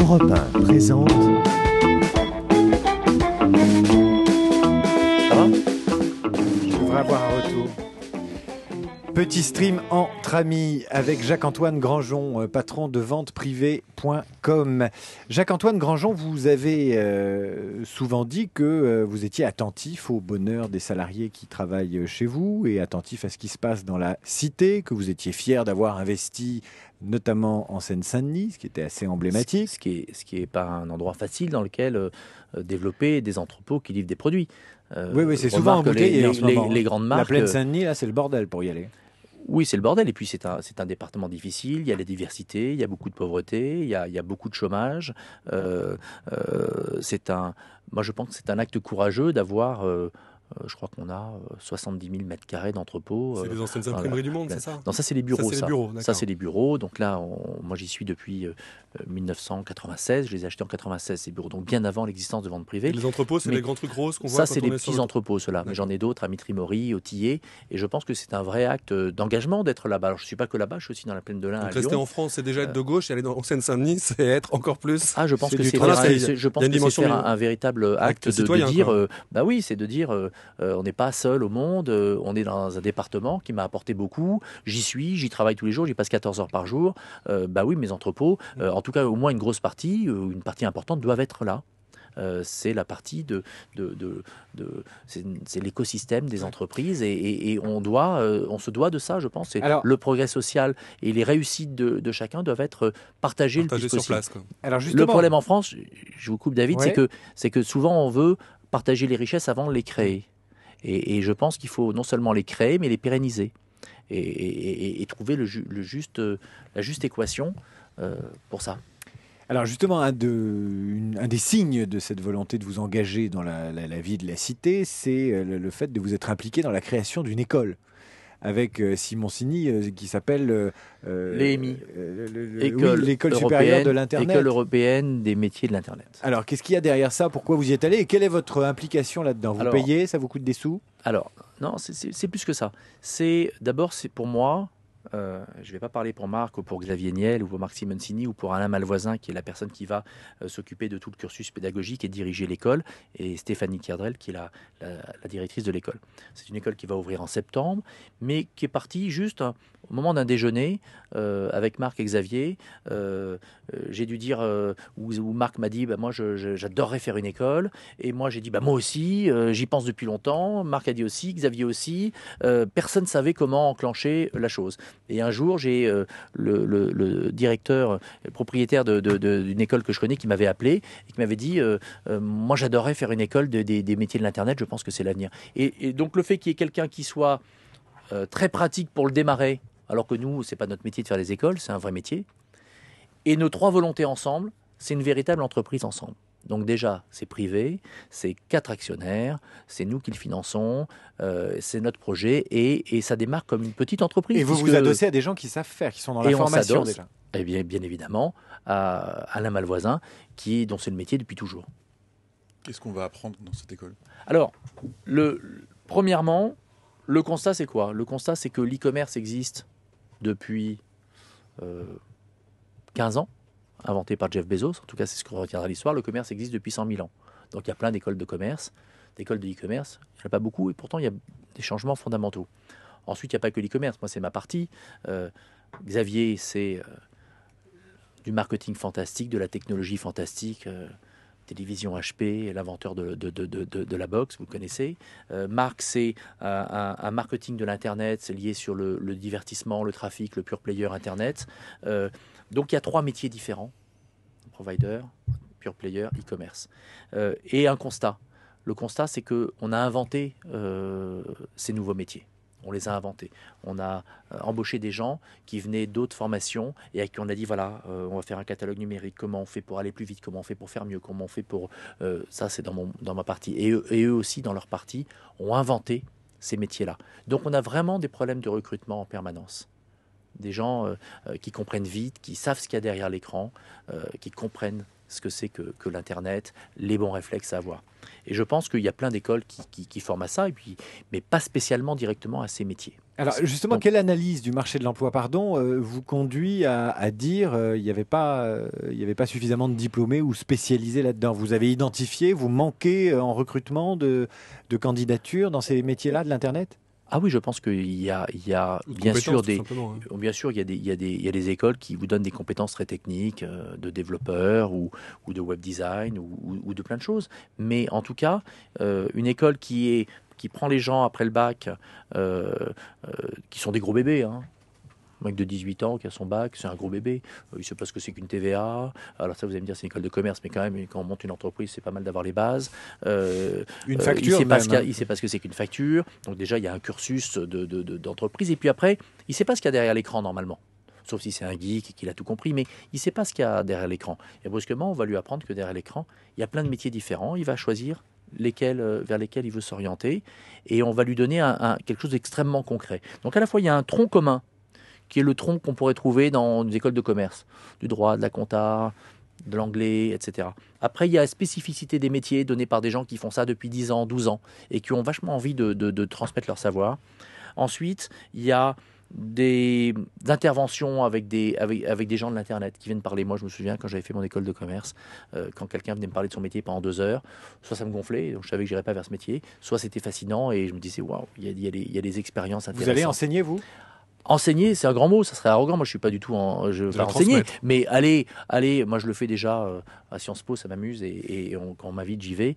Europe 1 présente... Ça va ? Je devrais avoir un retour. Petit stream entre amis avec Jacques-Antoine Grangeon, patron de venteprivée.com. Jacques-Antoine Grangeon, vous avez souvent dit que vous étiez attentif au bonheur des salariés qui travaillent chez vous et attentif à ce qui se passe dans la cité, que vous étiez fier d'avoir investi notamment en Seine-Saint-Denis, ce qui était assez emblématique. Ce qui est pas un endroit facile dans lequel développer des entrepôts qui livrent des produits. Oui, c'est souvent embouteillé en ce moment. Les grandes marques. La plaine Saint-Denis, là, c'est le bordel pour y aller. Oui, c'est le bordel. Et puis, c'est un département difficile. Il y a la diversité, il y a beaucoup de pauvreté, il y a beaucoup de chômage. Moi, je pense que c'est un acte courageux d'avoir... je crois qu'on a 70 000 mètres carrés d'entrepôts. C'est les anciennes imprimeries du monde, c'est ça ? Non, ça, c'est les bureaux. Ça, c'est les bureaux. Donc là, moi, j'y suis depuis 1996. Je les ai achetés en 96, ces bureaux. Donc bien avant l'existence de vente privée. Et les entrepôts, c'est les grands trucs roses qu'on voit ça, quand c'est on les est sur petits le... entrepôts, ceux-là. Mais j'en ai d'autres à Mitry-Mory, au Tillet. Et je pense que c'est un vrai acte d'engagement d'être là-bas. Alors, je ne suis pas que là-bas, je suis aussi dans la plaine de l'Ain à Donc Lyon. rester en France, c'est déjà être de gauche, et aller en Seine-Saint-Denis, c'est être encore plus... Ah, je pense que c'est faire un véritable acte de dire... bah oui, c'est de dire, on n'est pas seul au monde, on est dans un département qui m'a apporté beaucoup, j'y travaille tous les jours, j'y passe 14 heures par jour. Bah oui, mes entrepôts, en tout cas au moins une grosse partie, une partie importante doivent être là. C'est la partie c'est l'écosystème des entreprises et on se doit de ça, je pense. Alors, le progrès social et les réussites de chacun doivent être partagées le plus possible. Sur place, quoi. Alors justement, le problème en France, je vous coupe David, c'est que souvent on veut partager les richesses avant de les créer. Et je pense qu'il faut non seulement les créer, mais les pérenniser et trouver la juste équation pour ça. Alors justement, un des signes de cette volonté de vous engager dans la vie de la cité, c'est le fait de vous être impliqué dans la création d'une école avec Simon Signy qui s'appelle l'EMI, l'École supérieure de l'Internet. École européenne des métiers de l'Internet. Alors, qu'est-ce qu'il y a derrière ça ? Pourquoi vous y êtes allé ? Et quelle est votre implication là-dedans ? Vous payez ? Ça vous coûte des sous ? Alors, non, c'est plus que ça. D'abord, c'est pour moi... je ne vais pas parler pour Marc ou pour Xavier Niel ou pour Marc Simoncini ou pour Alain Malvoisin qui est la personne qui va s'occuper de tout le cursus pédagogique et diriger l'école, et Stéphanie Kierdrel qui est la directrice de l'école. C'est une école qui va ouvrir en septembre, mais qui est partie juste au moment d'un déjeuner avec Marc et Xavier. J'ai dû dire, où Marc m'a dit, moi j'adorerais faire une école, et moi j'ai dit, moi aussi, j'y pense depuis longtemps. Marc a dit aussi, Xavier aussi. Personne ne savait comment enclencher la chose. Et un jour, j'ai le directeur, le propriétaire d'une école que je connais qui m'avait appelé et qui m'avait dit moi j'adorerais faire une école des métiers de l'Internet, je pense que c'est l'avenir. Et donc le fait qu'il y ait quelqu'un qui soit très pratique pour le démarrer, alors que nous, c'est pas notre métier de faire des écoles, c'est un vrai métier. Et nos trois volontés ensemble, c'est une véritable entreprise ensemble. Donc déjà, c'est privé, c'est 4 actionnaires, c'est nous qui le finançons, c'est notre projet et ça démarre comme une petite entreprise. Et vous vous adossez à des gens qui savent faire, qui sont dans la formation déjà. Et bien évidemment, à Alain Malvoisin, dont c'est le métier depuis toujours. Qu'est-ce qu'on va apprendre dans cette école ? Alors, premièrement, le constat c'est quoi ? Le constat c'est que l'e-commerce existe depuis 15 ans. Inventé par Jeff Bezos, en tout cas c'est ce qu'on retiendra l'histoire, le commerce existe depuis 100 000 ans. Donc il y a plein d'écoles de commerce, d'écoles de e-commerce, il n'y en a pas beaucoup et pourtant il y a des changements fondamentaux. Ensuite il n'y a pas que l'e-commerce, moi c'est ma partie. Xavier c'est du marketing fantastique, de la technologie fantastique, télévision HP, l'inventeur de la box, vous le connaissez. Marc c'est un marketing de l'Internet, c'est lié sur le divertissement, le trafic, le pure player Internet. Donc il y a 3 métiers différents, provider, pure player, e-commerce. Et un constat. Le constat, c'est qu'on a inventé ces nouveaux métiers. On les a inventés. On a embauché des gens qui venaient d'autres formations et à qui on a dit, voilà, on va faire un catalogue numérique, comment on fait pour aller plus vite, comment on fait pour faire mieux, comment on fait pour... ça, c'est dans ma partie. Et eux aussi, dans leur partie, ont inventé ces métiers-là. Donc on a vraiment des problèmes de recrutement en permanence. des gens qui comprennent vite, qui savent ce qu'il y a derrière l'écran, qui comprennent ce que c'est que l'Internet, les bons réflexes à avoir. Et je pense qu'il y a plein d'écoles qui forment à ça, mais pas spécialement directement à ces métiers. Alors justement, quelle analyse du marché de l'emploi, vous conduit à dire il n'y avait pas suffisamment de diplômés ou spécialisés là-dedans? Vous avez identifié, vous manquez en recrutement de candidatures dans ces métiers-là de l'Internet? Ah oui, je pense qu'il y a bien sûr il y a des écoles qui vous donnent des compétences très techniques de développeurs ou de web design ou de plein de choses. Mais en tout cas, une école qui prend les gens après le bac, qui sont des gros bébés, hein. Un mec de 18 ans qui a son bac, c'est un gros bébé. Il ne sait pas ce que c'est qu'une TVA. Alors ça, vous allez me dire, c'est une école de commerce, mais quand même, quand on monte une entreprise, c'est pas mal d'avoir les bases. Une facture, il ne sait pas ce que c'est qu'une facture. Donc déjà, il y a un cursus d'entreprise. Et puis après, il ne sait pas ce qu'il y a derrière l'écran, normalement. Sauf si c'est un geek et qu'il a tout compris. Mais il ne sait pas ce qu'il y a derrière l'écran. Et brusquement, on va lui apprendre que derrière l'écran, il y a plein de métiers différents. Il va choisir vers lesquels il veut s'orienter. Et on va lui donner quelque chose d'extrêmement concret. Donc à la fois, il y a un tronc commun qui est le tronc qu'on pourrait trouver dans des écoles de commerce, du droit, de la compta, de l'anglais, etc. Après, il y a la spécificité des métiers donnés par des gens qui font ça depuis 10 ans, 12 ans, et qui ont vachement envie de transmettre leur savoir. Ensuite, il y a des interventions avec des gens de l'Internet qui viennent parler. Moi, je me souviens, quand j'avais fait mon école de commerce, quand quelqu'un venait me parler de son métier pendant 2 heures, soit ça me gonflait, donc je savais que je n'irais pas vers ce métier, soit c'était fascinant, et je me disais, waouh, il y a des expériences intéressantes. Vous allez enseigner, vous ? Enseigner, c'est un grand mot, ça serait arrogant. Moi, je suis pas du tout je vais pas enseigner. Mais allez, moi, je le fais déjà à Sciences Po, ça m'amuse et quand on m'invite, j'y vais.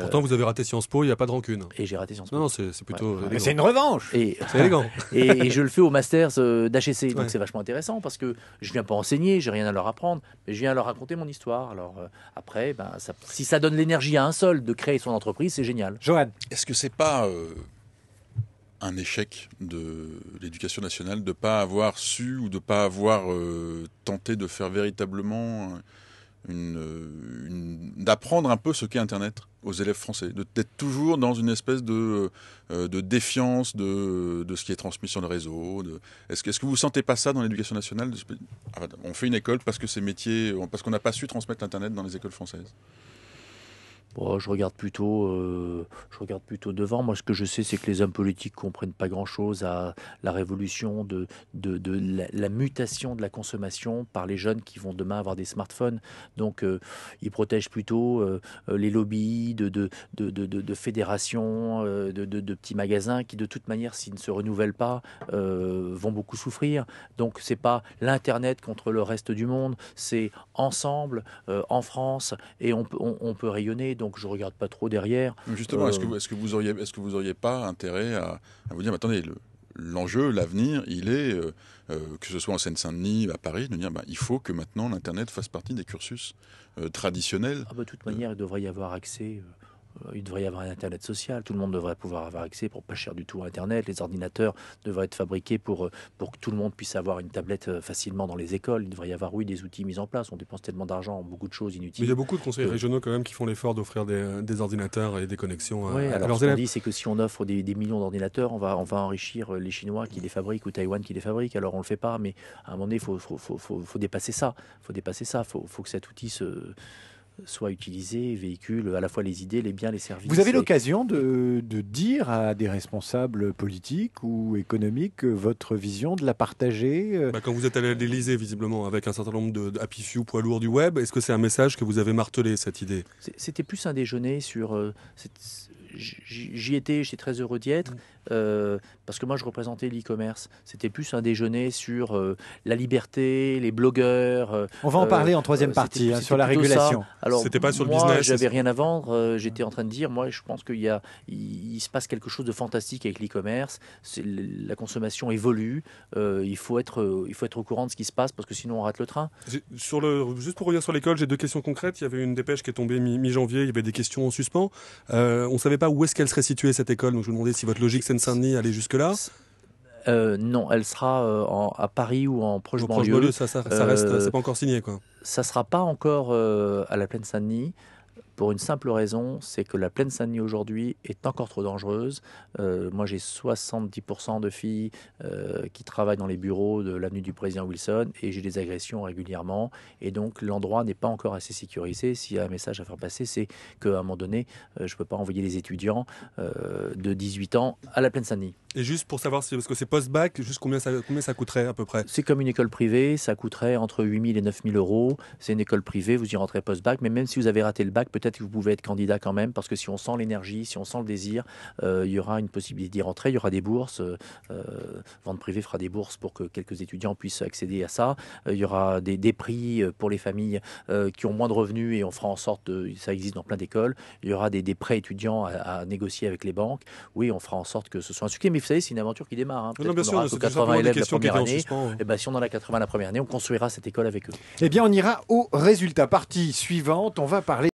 Pourtant, vous avez raté Sciences Po, il n'y a pas de rancune. Et j'ai raté Sciences Po. Non, c'est plutôt. Ouais. Mais c'est une revanche. C'est élégant. Et je le fais au Masters d'HEC, donc c'est vachement intéressant parce que je viens pas enseigner, j'ai rien à leur apprendre, mais je viens leur raconter mon histoire. Alors après, si ça donne l'énergie à un seul de créer son entreprise, c'est génial. Johan, est-ce que c'est pas un échec de l'éducation nationale de ne pas avoir su ou de ne pas avoir tenté de faire véritablement d'apprendre un peu ce qu'est Internet aux élèves français, d'être toujours dans une espèce de défiance de ce qui est transmis sur le réseau. Est-ce que vous ne sentez pas ça dans l'éducation nationale? On fait une école parce que ces métiers, parce qu'on n'a pas su transmettre l'Internet dans les écoles françaises. Bon, je regarde plutôt devant. Moi, ce que je sais, c'est que les hommes politiques comprennent pas grand-chose à la révolution de la mutation de la consommation par les jeunes qui vont demain avoir des smartphones. Donc, ils protègent plutôt les lobbies de fédérations, de petits magasins qui, de toute manière, s'ils ne se renouvellent pas, vont beaucoup souffrir. Donc, c'est pas l'Internet contre le reste du monde, c'est ensemble, en France, et on peut rayonner. Donc je regarde pas trop derrière. Justement, est-ce que vous auriez pas intérêt à vous dire, mais attendez, l'enjeu, l'avenir, il est que ce soit en Seine-Saint-Denis, à Paris, de dire, il faut que maintenant l'Internet fasse partie des cursus traditionnels. De toute manière, il devrait y avoir accès. Il devrait y avoir un Internet social. Tout le monde devrait pouvoir avoir accès pour pas cher du tout à Internet. Les ordinateurs devraient être fabriqués pour que tout le monde puisse avoir une tablette facilement dans les écoles. Il devrait y avoir, des outils mis en place. On dépense tellement d'argent en beaucoup de choses inutiles. Mais il y a beaucoup de conseils régionaux quand même qui font l'effort d'offrir des ordinateurs et des connexions à alors leurs ce qu'on élèves. dit, c'est que si on offre des millions d'ordinateurs, on va enrichir les Chinois qui les fabriquent ou Taïwan qui les fabrique. Alors on le fait pas, mais à un moment donné, faut dépasser ça. Faut que cet outil soit utilisé, véhicule à la fois les idées, les biens, les services. vous avez l'occasion de dire à des responsables politiques ou économiques votre vision, de la partager Quand vous êtes allé à l'Élysée, visiblement, avec un certain nombre de happy few poids lourds du web, est-ce que c'est un message que vous avez martelé, cette idée? C'était plus un déjeuner sur... J'y étais, j'étais très heureux d'y être, parce que moi je représentais l'e-commerce. C'était plus un déjeuner sur la liberté, les blogueurs. On va en parler en troisième partie, sur la régulation. Alors, c'était pas sur le moi, business. J'avais rien à vendre. J'étais en train de dire, moi je pense qu'il se passe quelque chose de fantastique avec l'e-commerce. La consommation évolue. Il faut être au courant de ce qui se passe parce que sinon on rate le train. Juste pour revenir sur l'école, j'ai 2 questions concrètes. Il y avait une dépêche qui est tombée mi-janvier. Il y avait des questions en suspens. On savait pas où est-ce qu'elle serait située, cette école, donc je me demandais si votre logique Seine-Saint-Denis allait jusque-là. Non, elle sera à Paris ou en proche banlieue. Ça reste, c'est pas encore signé, quoi. Ça sera pas encore à la Plaine Saint-Denis. pour une simple raison, c'est que la plaine Saint-Denis aujourd'hui est encore trop dangereuse. Moi, j'ai 70% de filles qui travaillent dans les bureaux de l'avenue du président Wilson et j'ai des agressions régulièrement. Et donc, l'endroit n'est pas encore assez sécurisé. S'il y a un message à faire passer, c'est qu'à un moment donné, je ne peux pas envoyer les étudiants de 18 ans à la plaine Saint-Denis. Et juste pour savoir, parce que c'est post-bac, juste combien ça coûterait à peu près? C'est comme une école privée, ça coûterait entre 8 000 et 9 000 euros. C'est une école privée, vous y rentrez post-bac, mais même si vous avez raté le bac, peut-être que vous pouvez être candidat quand même, parce que si on sent l'énergie, si on sent le désir, il y aura une possibilité d'y rentrer, il y aura des bourses. Vente privée fera des bourses pour que quelques étudiants puissent accéder à ça. Il y aura des prix pour les familles qui ont moins de revenus et on fera en sorte, ça existe dans plein d'écoles, il y aura des prêts étudiants à négocier avec les banques. Oui, on fera en sorte que ce soit un succès, mais vous savez, c'est une aventure qui démarre. Hein. Non, bien sûr, c'est 80 élèves la première année. Et ben, si on en a 80 la première année, on construira cette école avec eux. Eh bien, on ira au résultat. Partie suivante, on va parler